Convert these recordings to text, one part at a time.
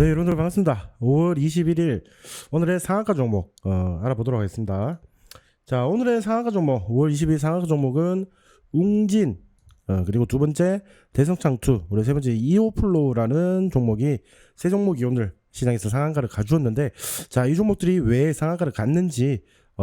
네, 여러분들 반갑습니다. 5월 21일 오늘의 상한가 종목 알아보도록 하겠습니다. 자, 오늘의 상한가 종목 5월 22일 상한가 종목은 웅진 그리고 두 번째 대성창투, 우리 세 번째 이오플로우라는 종목이 세 종목이 오늘 시장에서 상한가를 가주었는데, 자, 이 종목들이 왜 상한가를 갔는지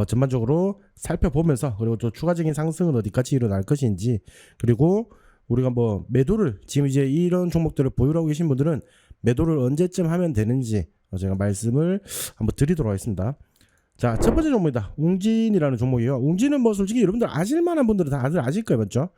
전반적으로 살펴보면서, 그리고 또 추가적인 상승은 어디까지 일어날 것인지, 그리고 우리가 뭐 매도를 지금 이제 이런 종목들을 보유하고 계신 분들은 매도를 언제쯤 하면 되는지 제가 말씀을 한번 드리도록 하겠습니다. 자, 첫 번째 종목이다. 웅진이라는 종목이에요. 웅진은 뭐 솔직히 여러분들 아실만한 분들은 다들 아실 거예요, 맞죠?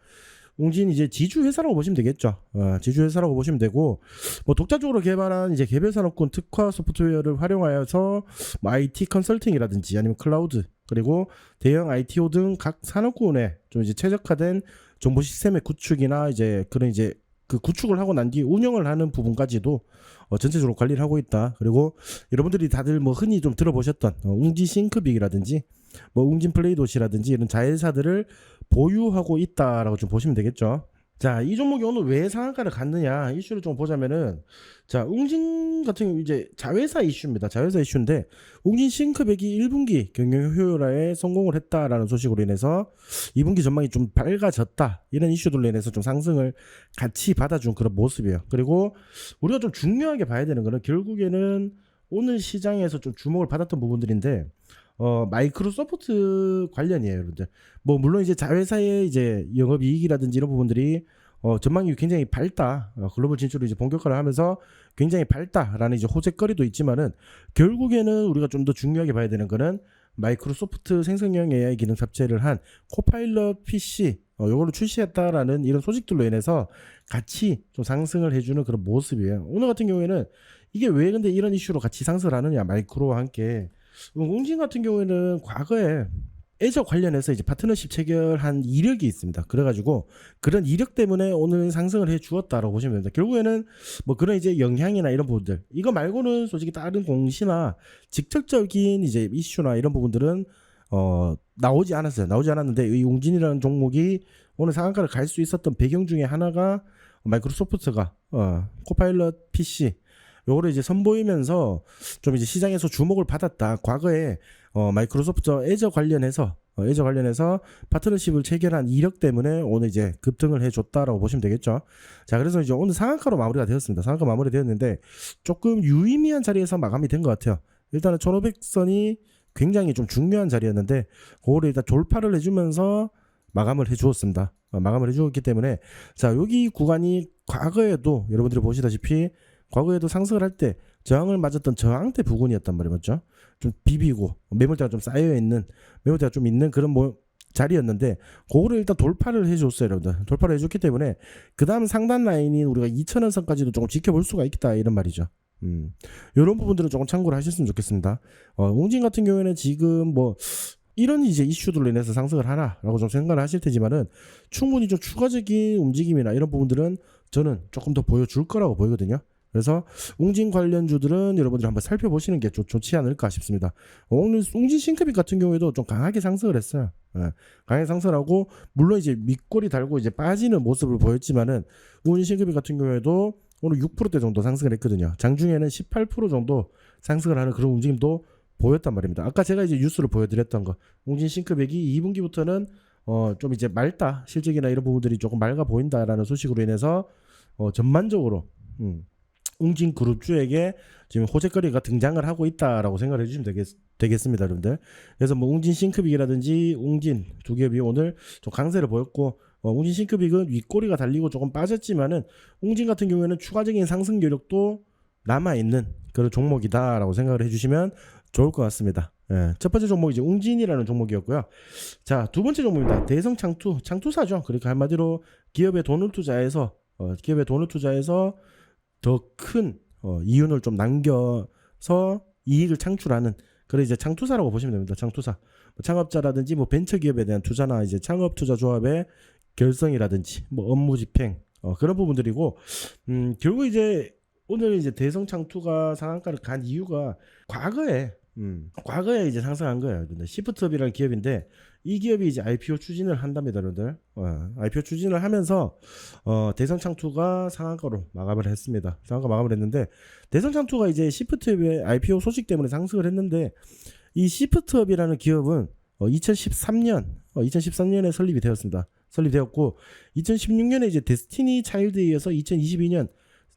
웅진 이제 지주 회사라고 보시면 되겠죠. 지주 회사라고 보시면 되고, 뭐 독자적으로 개발한 이제 개별 산업군 특화 소프트웨어를 활용하여서 뭐 IT 컨설팅이라든지 아니면 클라우드, 그리고 대형 ITO 등 각 산업군에 좀 이제 최적화된 정보 시스템의 구축이나 이제 그런 이제 그 구축을 하고 난 뒤 운영을 하는 부분까지도 전체적으로 관리를 하고 있다. 그리고 여러분들이 다들 뭐 흔히 좀 들어보셨던 웅진 싱크빅이라든지 뭐 웅진 플레이도시라든지 이런 자회사들을 보유하고 있다라고 좀 보시면 되겠죠. 자, 이 종목이 오늘 왜 상한가를 갔느냐 이슈를 좀 보자면은, 자, 웅진 같은 경우 이제 자회사 이슈입니다. 자회사 이슈인데, 웅진 싱크백이 1분기 경영 효율화에 성공을 했다라는 소식으로 인해서 2분기 전망이 좀 밝아졌다, 이런 이슈들로 인해서 좀 상승을 같이 받아준 그런 모습이에요. 그리고 우리가 좀 중요하게 봐야 되는 거는 결국에는 오늘 시장에서 좀 주목을 받았던 부분들인데, 마이크로소프트 관련이에요, 여러분들. 뭐 물론 이제 자회사의 이제 영업이익이라든지 이런 부분들이 전망이 굉장히 밝다, 글로벌 진출을 이제 본격화를 하면서 굉장히 밝다라는 이제 호재거리도 있지만은, 결국에는 우리가 좀 더 중요하게 봐야 되는 거는 마이크로소프트 생성형 AI 기능 탑재를 한 코파일럿 PC 요거를 출시했다라는 이런 소식들로 인해서 같이 좀 상승을 해주는 그런 모습이에요. 오늘 같은 경우에는 이게 왜 근데 이런 이슈로 같이 상승을 하느냐, 마이크로와 함께. 웅진 같은 경우에는 과거에 애저 관련해서 이제 파트너십 체결한 이력이 있습니다. 그래가지고 그런 이력 때문에 오늘 상승을 해 주었다라고 보시면 됩니다. 결국에는 뭐 그런 이제 영향이나 이런 부분들, 이거 말고는 솔직히 다른 공시나 직접적인 이제 이슈나 이런 부분들은 나오지 않았어요. 나오지 않았는데, 이 웅진이라는 종목이 오늘 상한가를 갈 수 있었던 배경 중에 하나가 마이크로소프트가 코파일럿 PC 요거를 이제 선보이면서 좀 이제 시장에서 주목을 받았다. 과거에 마이크로소프트 애저 관련해서 파트너십을 체결한 이력 때문에 오늘 이제 급등을 해줬다라고 보시면 되겠죠. 자, 그래서 이제 오늘 상한가로 마무리가 되었습니다. 상한가 마무리되었는데 조금 유의미한 자리에서 마감이 된 것 같아요. 일단은 1500선이 굉장히 좀 중요한 자리였는데 그거를 일단 돌파를 해주면서 마감을 해주었습니다. 마감을 해주었기 때문에, 자, 여기 구간이 과거에도 여러분들이 보시다시피 과거에도 상승을 할 때 저항을 맞았던 저항대 부근이었단 말이에요, 맞죠? 좀 비비고 매물대가 좀 쌓여있는, 매물대가 좀 있는 그런 뭐 자리였는데, 그거를 일단 돌파를 해줬어요, 여러분들. 돌파를 해줬기 때문에 그 다음 상단 라인인 우리가 2,000원 선까지도 조금 지켜볼 수가 있다, 이런 말이죠. 이런 부분들은 조금 참고를 하셨으면 좋겠습니다. 웅진 같은 경우에는 지금 뭐 이런 이제 이슈들로 인해서 상승을 하나라고 좀 생각을 하실 테지만은, 충분히 좀 추가적인 움직임이나 이런 부분들은 저는 조금 더 보여줄 거라고 보이거든요. 그래서 웅진 관련주들은 여러분들이 한번 살펴보시는 게 좋지 않을까 싶습니다. 오늘 웅진 싱크빅 같은 경우에도 좀 강하게 상승을 했어요. 강하게 상승을 하고, 물론 이제 밑꼬리 달고 이제 빠지는 모습을 보였지만은, 웅진 싱크빅 같은 경우에도 오늘 6%대 정도 상승을 했거든요. 장중에는 18% 정도 상승을 하는 그런 움직임도 보였단 말입니다. 아까 제가 이제 뉴스를 보여드렸던 거, 웅진 싱크빅이 2분기부터는 좀 이제 맑다, 실적이나 이런 부분들이 조금 맑아 보인다라는 소식으로 인해서 전반적으로 웅진 그룹주에게 지금 호재거리가 등장을 하고 있다라고 생각을 해주시면 되겠습니다, 여러분들. 그래서 뭐 웅진 싱크빅이라든지 웅진 두 기업이 오늘 좀 강세를 보였고, 웅진 싱크빅은 윗꼬리가 달리고 조금 빠졌지만은, 웅진 같은 경우에는 추가적인 상승 여력도 남아있는 그런 종목이다라고 생각을 해주시면 좋을 것 같습니다. 첫 번째 종목이 이제 웅진이라는 종목이었고요. 자, 두 번째 종목입니다. 대성창투, 창투사죠. 그러니까 한마디로 기업에 돈을 투자해서 더 큰 이윤을 좀 남겨서 이익을 창출하는 그런 이제 창투사라고 보시면 됩니다. 창투사. 뭐 창업자라든지 뭐 벤처기업에 대한 투자나 이제 창업투자조합의 결성이라든지 뭐 업무 집행 그런 부분들이고, 결국 이제 오늘 이제 대성창투가 상한가를 간 이유가 과거에 과거에 이제 상승한 거예요. 근데 시프트업이라는 기업인데 이 기업이 이제 IPO 추진을 한답니다, 여러분들. IPO 추진을 하면서 대성창투가 상한가로 마감을 했습니다. 상한가 마감을 했는데 대성창투가 이제 시프트업의 IPO 소식 때문에 상승을 했는데 이 시프트업이라는 기업은 2013년에 설립이 되었습니다. 설립되었고 2016년에 이제 데스티니 차일드에 이어서 2022년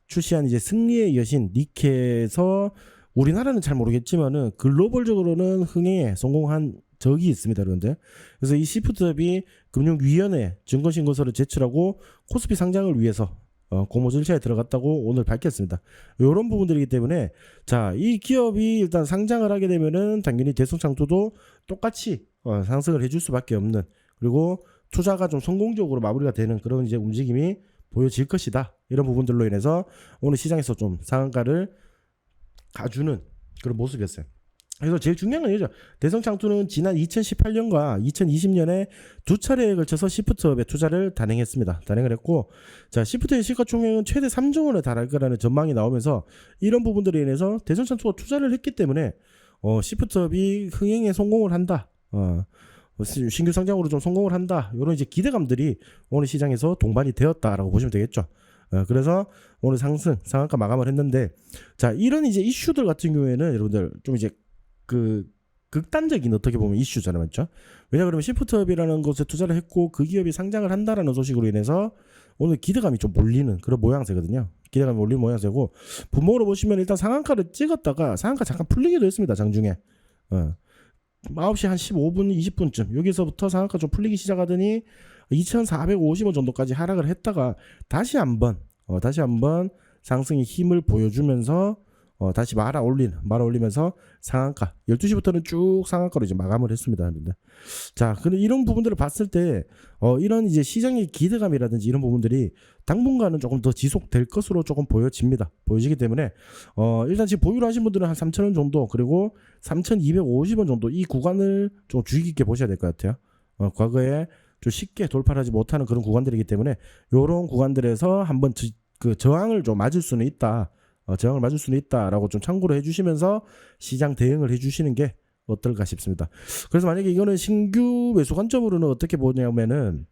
출시한 이제 승리의 여신 니케에서 우리나라는 잘 모르겠지만은 글로벌적으로는 흥행에 성공한 적이 있습니다, 여러분들. 그래서 이 시프트업이 금융위원회 증권신고서를 제출하고 코스피 상장을 위해서 공모 절차에 들어갔다고 오늘 밝혔습니다. 이런 부분들이기 때문에 자, 이 기업이 일단 상장을 하게 되면은 당연히 대성창투도 똑같이 상승을 해줄 수밖에 없는, 그리고 투자가 좀 성공적으로 마무리가 되는 그런 이제 움직임이 보여질 것이다. 이런 부분들로 인해서 오늘 시장에서 좀 상한가를 가주는 그런 모습이었어요. 그래서 제일 중요한 건 이죠. 대성창투는 지난 2018년과 2020년에 두 차례에 걸쳐서 시프트업에 투자를 단행했습니다. 단행을 했고, 자, 시프트의 시가총액은 최대 3조 원에 달할 거라는 전망이 나오면서 이런 부분들에 인해서 대성창투가 투자를 했기 때문에 시프트업이 흥행에 성공을 한다. 신규 상장으로 좀 성공을 한다. 이런 이제 기대감들이 오늘 시장에서 동반이 되었다라고 보시면 되겠죠. 그래서 오늘 상한가 마감을 했는데, 자, 이런 이제 이슈들 같은 경우에는 여러분들 좀 이제 그 극단적인 어떻게 보면 이슈잖아요, 맞죠? 왜냐 그러면 시프트업이라는 곳에 투자를 했고 그 기업이 상장을 한다라는 소식으로 인해서 오늘 기대감이 좀 몰리는 그런 모양새거든요. 기대감이 몰리는 모양새고, 분목으로 보시면 일단 상한가를 찍었다가 상한가 잠깐 풀리기도 했습니다, 장중에. 9시 한 15분, 20분쯤 여기서부터 상한가 좀 풀리기 시작하더니 2,450원 정도까지 하락을 했다가 다시 한번 상승의 힘을 보여주면서 다시 말아 올리면서 상한가 12시부터는 쭉 상한가로 이제 마감을 했습니다. 자, 근데 이런 부분들을 봤을 때 이런 이제 시장의 기대감이라든지 이런 부분들이 당분간은 조금 더 지속될 것으로 조금 보여지기 때문에 일단 지금 보유를 하신 분들은 한 3,000원 정도, 그리고 3,250원 정도 이 구간을 좀 주의 깊게 보셔야 될 것 같아요. 과거에 좀 쉽게 돌파하지 못하는 그런 구간들이기 때문에 이런 구간들에서 한번 그 저항을 좀 맞을 수는 있다. 저항을 맞을 수는 있다라고 좀 참고로 해주시면서 시장 대응을 해주시는 게 어떨까 싶습니다. 그래서 만약에 이거는 신규 매수 관점으로는 어떻게 보냐면은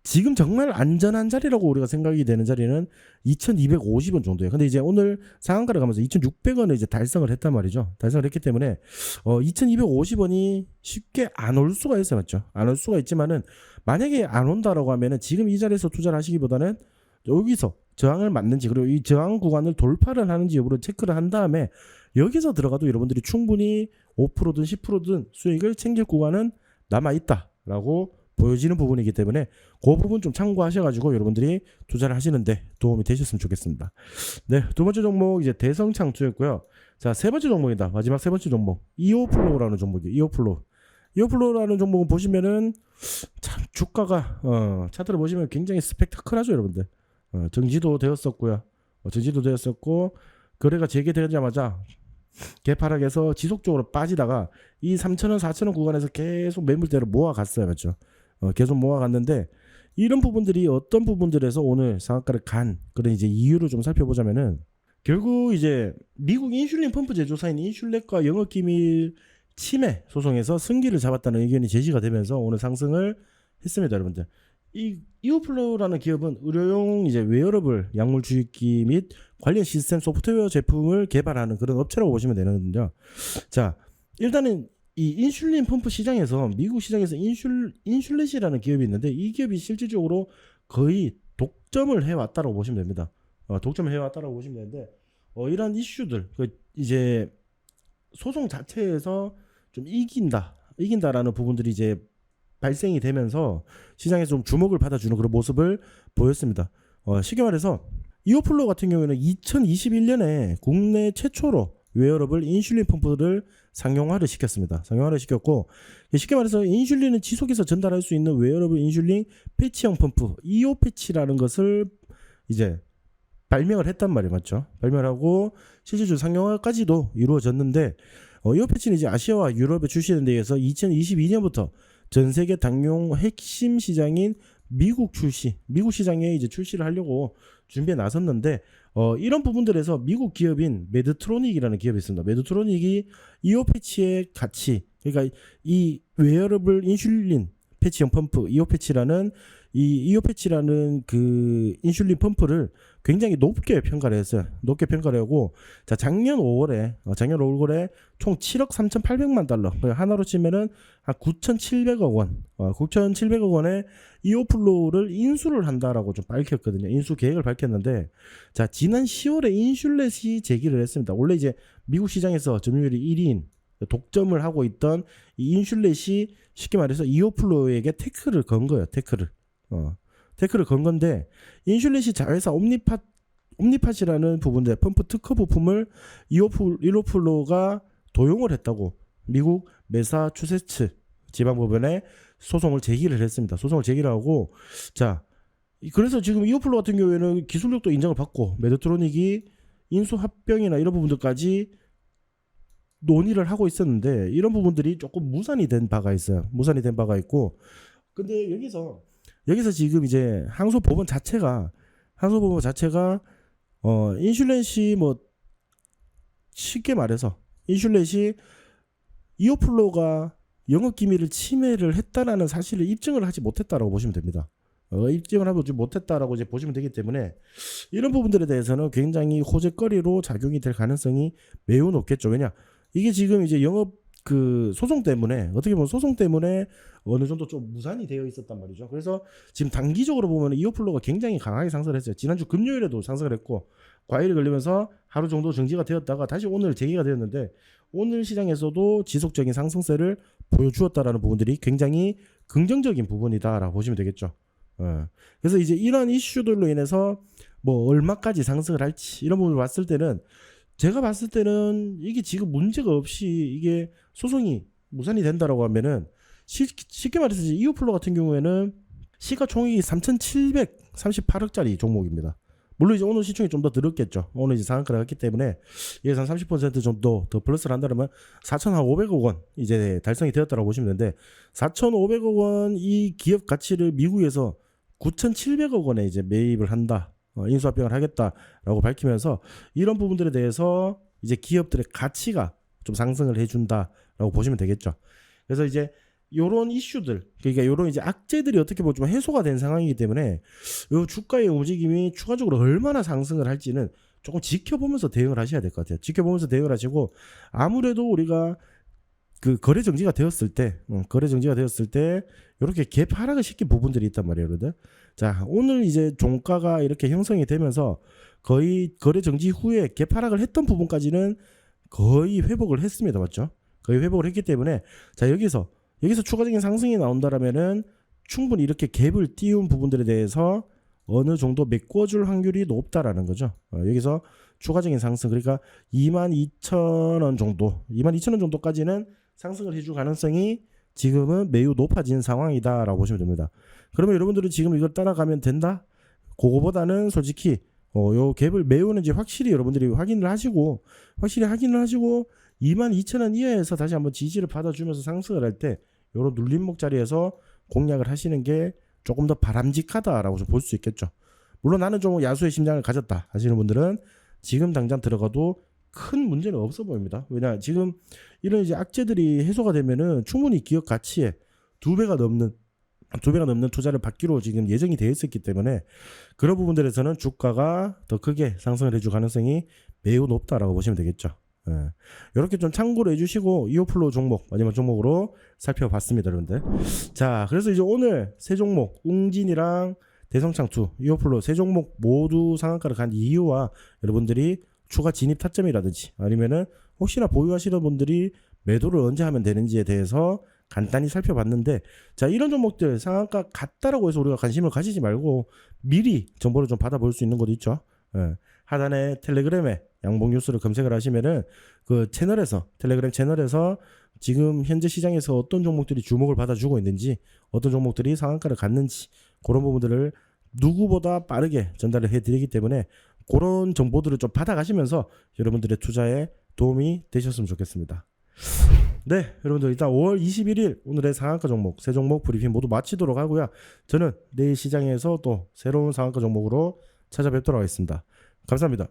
지금 정말 안전한 자리라고 우리가 생각이 되는 자리는 2,250원 정도예요. 근데 이제 오늘 상한가를 가면서 2,600원을 이제 달성을 했단 말이죠. 달성을 했기 때문에 2,250원이 쉽게 안 올 수가 있어요, 맞죠? 안 올 수가 있지만은 만약에 안 온다라고 하면은 지금 이 자리에서 투자를 하시기보다는 여기서 저항을 맞는지, 그리고 이 저항 구간을 돌파를 하는지 여부를 체크를 한 다음에 여기서 들어가도 여러분들이 충분히 5%든 10%든 수익을 챙길 구간은 남아있다라고 보여지는 부분이기 때문에 그 부분 좀 참고하셔가지고 여러분들이 투자를 하시는데 도움이 되셨으면 좋겠습니다. 네, 두 번째 종목 이제 대성창투였고요. 자, 세 번째 종목이다. 마지막 세 번째 종목 이오플로우라는 종목이에요. 이오플로우라는 종목은 보시면은 참 주가가 차트를 보시면 굉장히 스펙타클하죠, 여러분들. 정지도 되었었고요. 정지도 되었었고 거래가 재개되자마자 개파락에서 지속적으로 빠지다가 이 3,000원, 4,000원 구간에서 계속 매물대로 모아갔어요, 맞죠? 계속 모아갔는데 이런 부분들이 어떤 부분들에서 오늘 상한가를 간 그런 이제 이유를 좀 살펴보자면은 결국 이제 미국 인슐린 펌프 제조사인 인슐렛과 영업기밀 침해 소송에서 승기를 잡았다는 의견이 제시가 되면서 오늘 상승을 했습니다, 여러분들. 이 이오플로우라는 기업은 의료용 이제 웨어러블 약물 주입기 및 관련 시스템 소프트웨어 제품을 개발하는 그런 업체라고 보시면 되는군요. 자, 일단은 이 인슐린 펌프 시장에서 미국 시장에서 인슐렛이라는 기업이 있는데 이 기업이 실질적으로 거의 독점을 해왔다고 보시면 됩니다. 독점을 해왔다고 보시면 되는데 이런 이슈들 이제 소송 자체에서 좀 이긴다라는 부분들이 이제 발생이 되면서 시장에서 좀 주목을 받아주는 그런 모습을 보였습니다. 쉽게 말해서 이오플로우 같은 경우에는 2021년에 국내 최초로 웨어러블 인슐린 펌프를 상용화를 시켰습니다. 상용화를 시켰고 쉽게 말해서 인슐린을 지속해서 전달할 수 있는 웨어러블 인슐린 패치형 펌프 이오 패치라는 것을 이제 발명을 했단 말이에요, 맞죠? 발명하고 실질적으로 상용화까지도 이루어졌는데 이오 패치는 이제 아시아와 유럽에 출시되는 데 의해서 2022년부터 전 세계 당용 핵심 시장인 미국 시장에 이제 출시를 하려고 준비해 나섰는데 이런 부분들에서 미국 기업인 매드트로닉이라는 기업이 있습니다. 매드트로닉이 이오 패치의 가치, 그러니까 이 웨어러블 인슐린 패치형 펌프 이오 패치라는 그 인슐린 펌프를 굉장히 높게 평가를 했어요. 높게 평가를 하고, 자, 작년 5월에 총 7억 3,800만 달러, 하나로 치면은 한 9,700억 원, 9,700억 원의 이오플로우를 인수를 한다라고 좀 밝혔거든요. 인수 계획을 밝혔는데, 자, 지난 10월에 인슐렛이 제기를 했습니다. 원래 이제 미국 시장에서 점유율이 1위인 독점을 하고 있던 이 인슐렛이 쉽게 말해서 이오플로우에게 태클을 건 거예요. 태클을 건 건데, 인슐렛이 자회사 옴니팟이라는 부분들 펌프 특허 부품을 이오플로우가 도용을 했다고 미국 매사추세츠 지방법원에 소송을 제기를 했습니다. 소송을 제기를 하고, 자, 그래서 지금 이오플로우 같은 경우에는 기술력도 인정을 받고 매드트로닉이 인수 합병이나 이런 부분들까지 논의를 하고 있었는데, 이런 부분들이 조금 무산이 된 바가 있어요. 무산이 된 바가 있고, 근데 여기서 지금 이제 항소법원 자체가 인슐렛이 뭐 쉽게 말해서 인슐렛이 이오플로우가 영업 기밀을 침해를 했다라는 사실을 입증을 하지 못했다라고 보시면 됩니다. 입증을 하지 못했다라고 이제 보시면 되기 때문에, 이런 부분들에 대해서는 굉장히 호재거리로 작용이 될 가능성이 매우 높겠죠. 왜냐, 이게 지금 이제 영업 그 소송 때문에, 어떻게 보면 소송 때문에 어느 정도 좀 무산이 되어 있었단 말이죠. 그래서 지금 단기적으로 보면 이오플로우가 굉장히 강하게 상승을 했어요. 지난주 금요일에도 상승을 했고, 과일이 걸리면서 하루 정도 정지가 되었다가 다시 오늘 재개가 되었는데, 오늘 시장에서도 지속적인 상승세를 보여주었다라는 부분들이 굉장히 긍정적인 부분이다라고 보시면 되겠죠. 그래서 이제 이런 이슈들로 인해서 뭐 얼마까지 상승을 할지, 이런 부분을 봤을 때는, 제가 봤을 때는 이게 지금 문제가 없이 이게 소송이 무산이 된다라고 하면은, 쉽게 말해서 이오플로 같은 경우에는 시가총액이 3,738억짜리 종목입니다. 물론 이제 오늘 시총이 좀 더 늘었겠죠. 오늘 이제 상한가를 했기 때문에 예산 30% 정도 더 플러스를 한다면 4,500억 원 이제 달성이 되었다고 보시면 되는데, 4,500억 원 이 기업 가치를 미국에서 9,700억 원에 이제 매입을 한다, 인수합병을 하겠다라고 밝히면서, 이런 부분들에 대해서 이제 기업들의 가치가 좀 상승을 해준다라고 보시면 되겠죠. 그래서 이제 요런 이슈들, 그러니까 요런 이제 악재들이 어떻게 보면 좀 해소가 된 상황이기 때문에 요 주가의 움직임이 추가적으로 얼마나 상승을 할지는 조금 지켜보면서 대응을 하셔야 될 것 같아요. 지켜보면서 대응을 하시고, 아무래도 우리가 그 거래 정지가 되었을 때 이렇게 갭 하락을 시킨 부분들이 있단 말이에요, 여러분들. 자, 오늘 이제 종가가 이렇게 형성이 되면서 거의 거래 정지 후에 갭 하락을 했던 부분까지는 거의 회복을 했습니다, 맞죠? 거의 회복을 했기 때문에, 자, 여기서 추가적인 상승이 나온다라면은 충분히 이렇게 갭을 띄운 부분들에 대해서 어느 정도 메꿔줄 확률이 높다라는 거죠. 여기서 추가적인 상승, 그러니까 22,000원 정도까지는 상승을 해줄 가능성이 지금은 매우 높아진 상황이다라고 보시면 됩니다. 그러면 여러분들은 지금 이걸 따라가면 된다? 그거보다는 솔직히 요 갭을 메우는지 확실히 여러분들이 확인을 하시고 22,000원 이하에서 다시 한번 지지를 받아주면서 상승을 할 때 요런 눌림목 자리에서 공략을 하시는 게 조금 더 바람직하다라고 볼 수 있겠죠. 물론 나는 좀 야수의 심장을 가졌다 하시는 분들은 지금 당장 들어가도 큰 문제는 없어 보입니다. 왜냐, 지금 이런 이제 악재들이 해소가 되면은 충분히 기업 가치에 두 배가 넘는 투자를 받기로 지금 예정이 되어 있었기 때문에, 그런 부분들에서는 주가가 더 크게 상승을 해줄 가능성이 매우 높다라고 보시면 되겠죠. 이렇게 좀 참고를 해주시고 이오플로우 종목 마지막 종목으로 살펴봤습니다, 여러분들. 자, 그래서 이제 오늘 세 종목 웅진이랑 대성창투, 이오플로우 세 종목 모두 상한가를 간 이유와 여러분들이 추가 진입 타점이라든지 아니면은 혹시나 보유하시는 분들이 매도를 언제 하면 되는지에 대해서 간단히 살펴봤는데, 자, 이런 종목들 상한가 갔다라고 해서 우리가 관심을 가지지 말고 미리 정보를 좀 받아볼 수 있는 것도 있죠. 하단에 텔레그램에 양봉 뉴스를 검색을 하시면은 그 텔레그램 채널에서 지금 현재 시장에서 어떤 종목들이 주목을 받아주고 있는지, 어떤 종목들이 상한가를 갔는지, 그런 부분들을 누구보다 빠르게 전달을 해드리기 때문에 그런 정보들을 좀 받아가시면서 여러분들의 투자에 도움이 되셨으면 좋겠습니다. 네, 여러분들 일단 5월 21일 오늘의 상한가 종목 세 종목 브리핑 모두 마치도록 하고요. 저는 내일 시장에서 또 새로운 상한가 종목으로 찾아뵙도록 하겠습니다. 감사합니다.